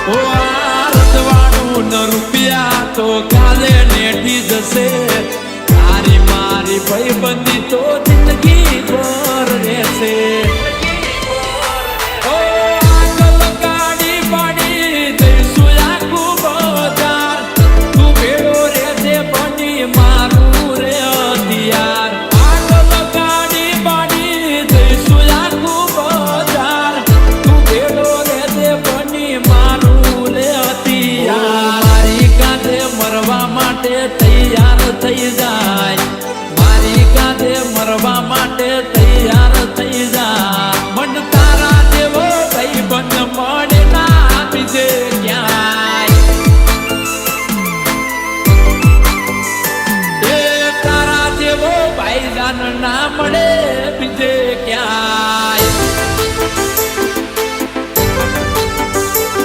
ઓ આ રજવાડું ન રૂપિયા તો કાલે નેઠી જશે તારી મારી ભાઈબંધી તો જિંદગી ભર રહેશે